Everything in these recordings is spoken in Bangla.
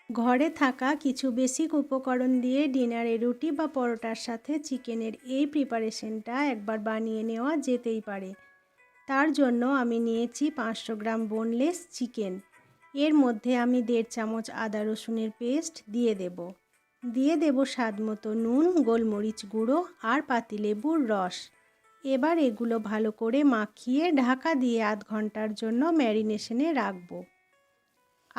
ঘরে থাকা কিছু বেসিক উপকরণ দিয়ে ডিনারে রুটি বা পরোটার সাথে চিকেনের এই প্রিপারেশনটা একবার বানিয়ে নেওয়া যেতেই পারে। তার জন্য আমি নিয়েছি 500 গ্রাম বোনলেস চিকেন। এর মধ্যে আমি 1.5 চামচ আদা রসুনের পেস্ট দিয়ে দেব স্বাদ মতো নুন, গোলমরিচ গুঁড়ো আর পাতিলেবুর রস। এবার এগুলো ভালো করে মাখিয়ে ঢাকা দিয়ে আধ ঘন্টার জন্য ম্যারিনেশনে রাখবো।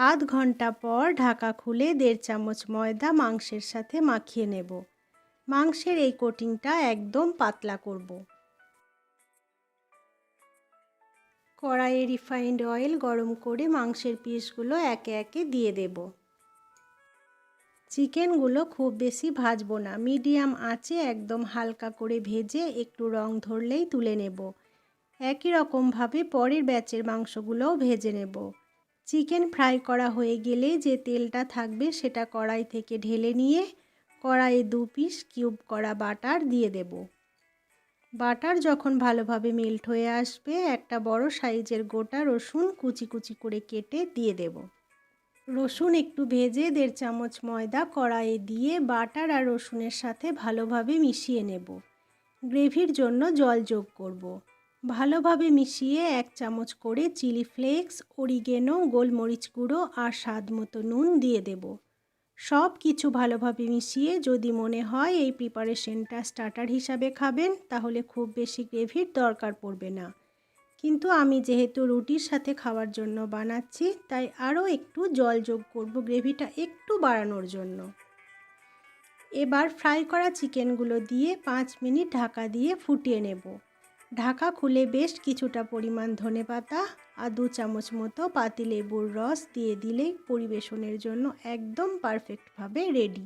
আধ ঘন্টা পর ঢাকা খুলে 1.5 চামচ ময়দা মাংসের সাথে মাখিয়ে নেব। মাংসের এই কোটিংটা একদম পাতলা করব। কড়াইয়ে রিফাইন্ড অয়েল গরম করে মাংসের পিসগুলো একে একে দিয়ে দেব। চিকেনগুলো খুব বেশি ভাজবো না, মিডিয়াম আঁচে একদম হালকা করে ভেজে একটু রং ধরলেই তুলে নেব। একই রকমভাবে পরের ব্যাচের মাংসগুলোও ভেজে নেব। চিকেন ফ্রাই করা হয়ে গেলে যে তেলটা থাকবে সেটা কড়াই থেকে ঢেলে নিয়ে কড়াইয়ে 2 পিস কিউব করা বাটার দিয়ে দেব। বাটার যখন ভালোভাবে মেল্ট হয়ে আসবে একটা বড় সাইজের গোটা রসুন কুচি কুচি করে কেটে দিয়ে দেব। রসুন একটু ভেজে 1.5 চামচ ময়দা কড়াইয়ে দিয়ে বাটার আর রসুনের সাথে ভালোভাবে মিশিয়ে নেব। গ্রেভির জন্য জল যোগ করব। ভালোভাবে মিশিয়ে 1 চামচ করে চিলি ফ্লেক্স, অরিগেনো, গোলমরিচ গুঁড়ো আর স্বাদ মতো নুন দিয়ে দেব। সব কিছু ভালোভাবে মিশিয়ে যদি মনে হয় এই প্রিপারেশনটা স্টার্টার হিসাবে খাবেন তাহলে খুব বেশি গ্রেভির দরকার পড়বে না, কিন্তু আমি যেহেতু রুটির সাথে খাওয়ার জন্য বানাচ্ছি তাই আরও একটু জল যোগ করব গ্রেভিটা একটু বাড়ানোর জন্য। এবার ফ্রাই করা চিকেনগুলো দিয়ে 5 মিনিট ঢাকা দিয়ে ফুটিয়ে নেব। ঢাকা খুলে বেশ কিছুটা পরিমাণ ধনেপাতা আর 2 চামচ মতো পাতিলেবুর রস দিয়ে দিলেই পরিবেশনের জন্য একদম পারফেক্টভাবে রেডি।